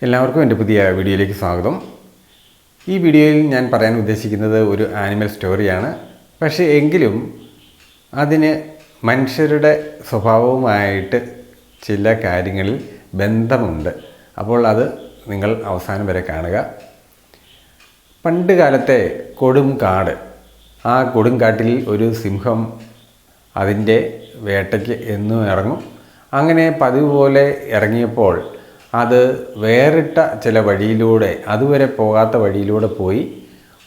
എല്ലാവർക്കും എൻ്റെ പുതിയ വീഡിയോയിലേക്ക് സ്വാഗതം. ഈ വീഡിയോയിൽ ഞാൻ പറയാൻ ഉദ്ദേശിക്കുന്നത് ഒരു ആനിമൽ സ്റ്റോറിയാണ്. പക്ഷേ എങ്കിലും അതിന് മനുഷ്യരുടെ സ്വഭാവവുമായിട്ട് ചില കാര്യങ്ങളിൽ ബന്ധമുണ്ട്. അപ്പോൾ അത് നിങ്ങൾ അവസാനം വരെ കാണുക. പണ്ട് കാലത്തെ കൊടും കാട്, ആ കൊടുങ്കാട്ടിൽ ഒരു സിംഹം അതിൻ്റെ വേട്ടയ്ക്ക് എന്നും ഇറങ്ങും. അങ്ങനെ പതിവ് പോലെ ഇറങ്ങിയപ്പോൾ അത് വേറിട്ട ചില വഴിയിലൂടെ, അതുവരെ പോകാത്ത വഴിയിലൂടെ പോയി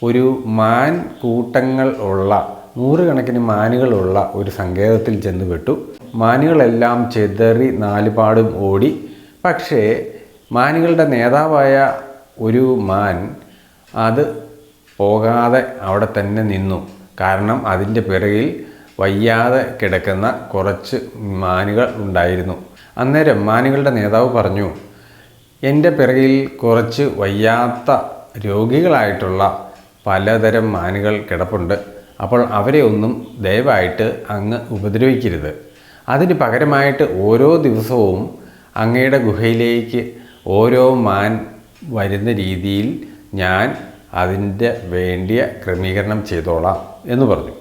ഒരു മാൻ കൂട്ടങ്ങൾ ഉള്ള, നൂറുകണക്കിന് മാനുകളുള്ള ഒരു സങ്കേതത്തിൽ ചെന്ന് പെട്ടു. മാനുകളെല്ലാം ചെതറി നാലുപാടും ഓടി. പക്ഷേ മാനുകളുടെ നേതാവായ ഒരു മാൻ അത് പോകാതെ അവിടെ തന്നെ നിന്നു. കാരണം അതിൻ്റെ പിറകിൽ വയ്യാതെ കിടക്കുന്ന കുറച്ച് മാനുകൾ ഉണ്ടായിരുന്നു. അന്നേരം മാനുകളുടെ നേതാവ് പറഞ്ഞു, എൻ്റെ പിറകിൽ കുറച്ച് വയ്യാത്ത രോഗികളായിട്ടുള്ള പലതരം മാനുകൾ കിടപ്പുണ്ട്. അപ്പോൾ അവരെ ഒന്നും ദയവായിട്ട് അങ്ങ് ഉപദ്രവിക്കരുത്. അതിന് പകരമായിട്ട് ഓരോ ദിവസവും അങ്ങയുടെ ഗുഹയിലേക്ക് ഓരോ മാൻ വരുന്ന രീതിയിൽ ഞാൻ അതിൻ്റെ വേണ്ടിയ ക്രമീകരണം ചെയ്തോളാം എന്ന് പറഞ്ഞു.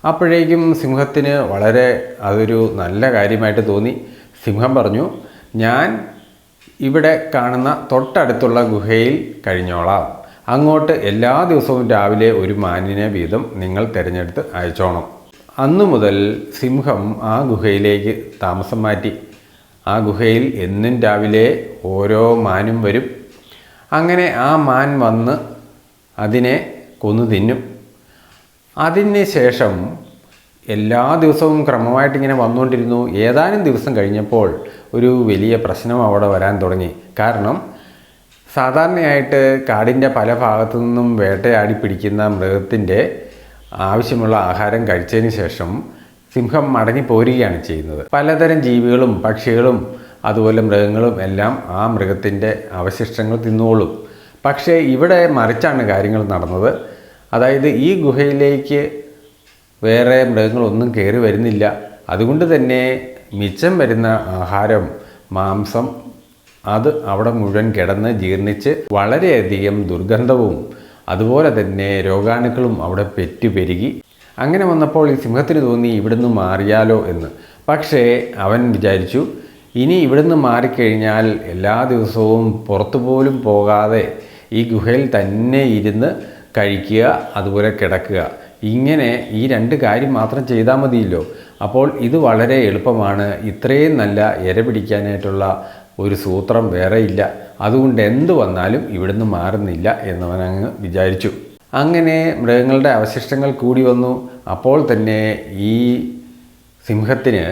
അപ്പോഴേക്കും സിംഹത്തിന് വളരെ അതൊരു നല്ല കാര്യമായിട്ട് തോന്നി. സിംഹം പറഞ്ഞു, ഞാൻ ഇവിടെ കാണുന്ന തൊട്ടടുത്തുള്ള ഗുഹയിൽ കഴിഞ്ഞോളാം. അങ്ങോട്ട് എല്ലാ ദിവസവും രാവിലെ ഒരു മാനിനെ വീതം നിങ്ങൾ തിരഞ്ഞെടുത്ത് അയച്ചോണം. അന്നു മുതൽ സിംഹം ആ ഗുഹയിലേക്ക് താമസം മാറ്റി. ആ ഗുഹയിൽ എന്നും രാവിലെ ഓരോ മാനും വരും. അങ്ങനെ ആ മാൻ വന്ന് അതിനെ കൊന്നു തിന്നും. അതിന് ശേഷം എല്ലാ ദിവസവും ക്രമമായിട്ടിങ്ങനെ വന്നുകൊണ്ടിരുന്നു. ഏതാനും ദിവസം കഴിഞ്ഞപ്പോൾ ഒരു വലിയ പ്രശ്നം അവിടെ വരാൻ തുടങ്ങി. കാരണം സാധാരണയായിട്ട് കാടിൻ്റെ പല ഭാഗത്തു നിന്നും വേട്ടയാടി പിടിക്കുന്ന മൃഗത്തിൻ്റെ ആവശ്യമുള്ള ആഹാരം കഴിച്ചതിന് ശേഷം സിംഹം മടങ്ങി പോരുകയാണ് ചെയ്യുന്നത്. പലതരം ജീവികളും പക്ഷികളും അതുപോലെ മൃഗങ്ങളും എല്ലാം ആ മൃഗത്തിൻ്റെ അവശിഷ്ടങ്ങൾ തിന്നോളും. പക്ഷേ ഇവിടെ മറിച്ചാണ് കാര്യങ്ങൾ നടന്നത്. അതായത് ഈ ഗുഹയിലേക്ക് വേറെ മൃഗങ്ങളൊന്നും കയറി വരുന്നില്ല. അതുകൊണ്ട് തന്നെ മിച്ചം വരുന്ന ആഹാരം, മാംസം, അത് അവിടെ മുഴുവൻ കിടന്ന് ജീർണിച്ച് വളരെയധികം ദുർഗന്ധവും അതുപോലെ തന്നെ രോഗാണുക്കളും അവിടെ പെറ്റുപെരുകി. അങ്ങനെ വന്നപ്പോൾ ഈ സിംഹത്തിന് തോന്നി ഇവിടുന്ന് മാറിയാലോ എന്ന്. പക്ഷേ അവൻ വിചാരിച്ചു, ഇനി ഇവിടുന്ന് മാറിക്കഴിഞ്ഞാൽ എല്ലാ ദിവസവും പുറത്തു പോലും പോകാതെ ഈ ഗുഹയിൽ തന്നെ ഇരുന്ന് കഴിക്കുക, അതുപോലെ കിടക്കുക, ഇങ്ങനെ ഈ രണ്ട് കാര്യം മാത്രം ചെയ്താൽ മതിയല്ലോ. അപ്പോൾ ഇത് വളരെ എളുപ്പമാണ്. ഇത്രയും നല്ല ഇര പിടിക്കാനായിട്ടുള്ള ഒരു സൂത്രം വേറെ ഇല്ല. അതുകൊണ്ട് എന്തു വന്നാലും ഇവിടുന്ന് മാറുന്നില്ല എന്നവനങ്ങ് വിചാരിച്ചു. അങ്ങനെ മൃഗങ്ങളുടെ അവശിഷ്ടങ്ങൾ കൂടി വന്നു. അപ്പോൾ തന്നെ ഈ സിംഹത്തിന്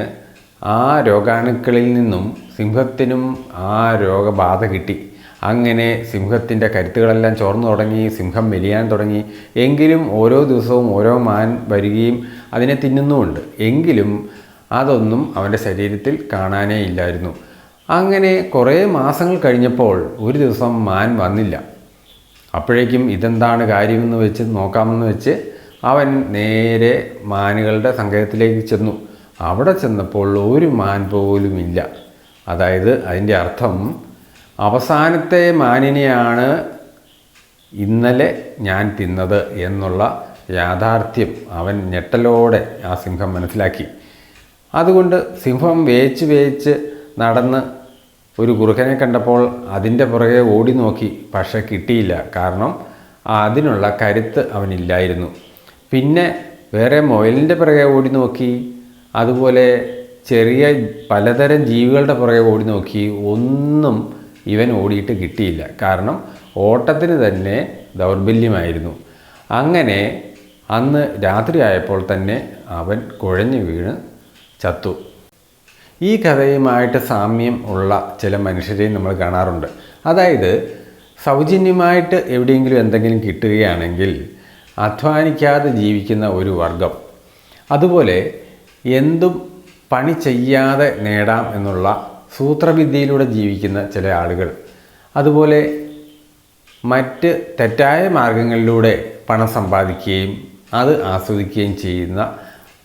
ആ രോഗാണുക്കളിൽ നിന്നും സിംഹത്തിനും ആ രോഗബാധ കിട്ടി. അങ്ങനെ സിംഹത്തിൻ്റെ കരുത്തുകളെല്ലാം ചോർന്നു തുടങ്ങി. സിംഹം മെലിയാൻ തുടങ്ങി. എങ്കിലും ഓരോ ദിവസവും ഓരോ മാൻ വരികയും അതിനെ തിന്നുന്നുമുണ്ട്. എങ്കിലും അതൊന്നും അവൻ്റെ ശരീരത്തിൽ കാണാനേ ഇല്ലായിരുന്നു. അങ്ങനെ കുറേ മാസങ്ങൾ കഴിഞ്ഞപ്പോൾ ഒരു ദിവസം മാൻ വന്നില്ല. അപ്പോഴേക്കും ഇതെന്താണ് കാര്യമെന്ന് വെച്ച് നോക്കാമെന്ന് വെച്ച് അവൻ നേരെ മാനുകളുടെ സങ്കേതത്തിലേക്ക് ചെന്നു. അവിടെ ചെന്നപ്പോൾ ഒരു മാൻ പോലും ഇല്ല. അതായത് അതിൻ്റെ അർത്ഥം അവസാനത്തെ മാനിനെയാണ് ഇന്നലെ ഞാൻ തിന്നത് എന്നുള്ള യാഥാർത്ഥ്യം അവൻ ഞെട്ടലോടെ ആ സിംഹം മനസ്സിലാക്കി. അതുകൊണ്ട് സിംഹം വേച്ച് നടന്ന് ഒരു കുറുക്കനെ കണ്ടപ്പോൾ അതിൻ്റെ പുറകെ ഓടി നോക്കി. പക്ഷെ കിട്ടിയില്ല. കാരണം അതിനുള്ള കരുത്ത് അവനില്ലായിരുന്നു. പിന്നെ വേറെ മുയലിൻ്റെ പുറകെ ഓടി നോക്കി. അതുപോലെ ചെറിയ പലതരം ജീവികളുടെ പുറകെ ഓടി നോക്കി. ഒന്നും ഇവൻ ഓടിയിട്ട് കിട്ടിയില്ല. കാരണം ഓട്ടത്തിന് തന്നെ ദൗർബല്യമായിരുന്നു. അങ്ങനെ അന്ന് രാത്രിയായപ്പോൾ തന്നെ അവൻ കുഴഞ്ഞു വീണ് ചത്തു. ഈ കഥയുമായിട്ട് സാമ്യം ഉള്ള ചില മനുഷ്യരെയും നമ്മൾ കാണാറുണ്ട്. അതായത് സൗജന്യമായിട്ട് എവിടെയെങ്കിലും എന്തെങ്കിലും കിട്ടുകയാണെങ്കിൽ അധ്വാനിക്കാതെ ജീവിക്കുന്ന ഒരു വർഗം, അതുപോലെ എന്തും പണി ചെയ്യാതെ നേടാം എന്നുള്ള സൂത്രവിദ്യയിലൂടെ ജീവിക്കുന്ന ചില ആളുകൾ, അതുപോലെ മറ്റ് തെറ്റായ മാർഗങ്ങളിലൂടെ പണം സമ്പാദിക്കുകയും അത് ആസ്വദിക്കുകയും ചെയ്യുന്ന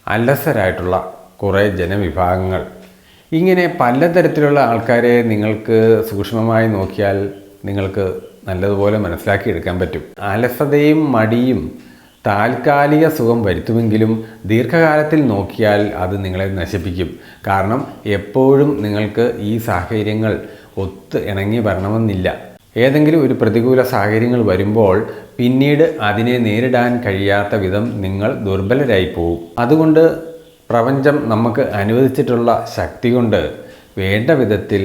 അലസരായിട്ടുള്ള കുറേ ജനവിഭാഗങ്ങൾ, ഇങ്ങനെ പലതരത്തിലുള്ള ആൾക്കാരെ നിങ്ങൾക്ക് സൂക്ഷ്മമായി നോക്കിയാൽ നിങ്ങൾക്ക് നല്ലതുപോലെ മനസ്സിലാക്കിയെടുക്കാൻ പറ്റും. അലസതയും മടിയും താൽക്കാലിക സുഖം വരുത്തുമെങ്കിലും ദീർഘകാലത്തിൽ നോക്കിയാൽ അത് നിങ്ങളെ നശിപ്പിക്കും. കാരണം എപ്പോഴും നിങ്ങൾക്ക് ഈ സാഹചര്യങ്ങൾ ഒത്ത് ഇണങ്ങി വരണമെന്നില്ല. ഏതെങ്കിലും ഒരു പ്രതികൂല സാഹചര്യങ്ങൾ വരുമ്പോൾ പിന്നീട് അതിനെ നേരിടാൻ കഴിയാത്ത വിധം നിങ്ങൾ ദുർബലരായി പോകും. അതുകൊണ്ട് പ്രപഞ്ചം നമുക്ക് അനുവദിച്ചിട്ടുള്ള ശക്തി കൊണ്ട് വേണ്ട വിധത്തിൽ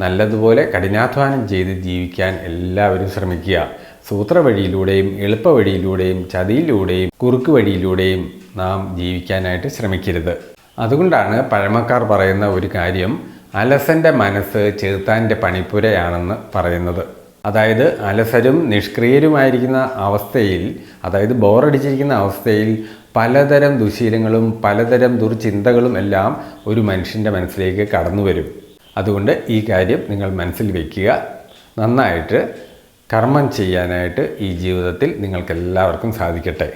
നല്ലതുപോലെ കഠിനാധ്വാനം ചെയ്ത് ജീവിക്കാൻ എല്ലാവരും ശ്രമിക്കുക. സൂത്ര വഴിയിലൂടെയും എളുപ്പ വഴിയിലൂടെയും ചതിയിലൂടെയും കുറുക്ക് വഴിയിലൂടെയും നാം ജീവിക്കാനായിട്ട് ശ്രമിക്കരുത്. അതുകൊണ്ടാണ് പഴമക്കാർ പറയുന്ന ഒരു കാര്യം, അലസൻ്റെ മനസ്സ് ചെറുത്താൻ്റെ പണിപ്പുരയാണെന്ന് പറയുന്നത്. അതായത് അലസരും നിഷ്ക്രിയരുമായിരിക്കുന്ന അവസ്ഥയിൽ, അതായത് ബോറടിച്ചിരിക്കുന്ന അവസ്ഥയിൽ പലതരം ദുശീലങ്ങളും പലതരം ദുർചിന്തകളും എല്ലാം ഒരു മനുഷ്യൻ്റെ മനസ്സിലേക്ക് കടന്നു വരും. അതുകൊണ്ട് ഈ കാര്യം നിങ്ങൾ മനസ്സിൽ വയ്ക്കുക. നന്നായിട്ട് കർമ്മം ചെയ്യാനായിട്ട് ഈ ജീവിതത്തിൽ നിങ്ങൾക്കെല്ലാവർക്കും സാധിക്കട്ടെ.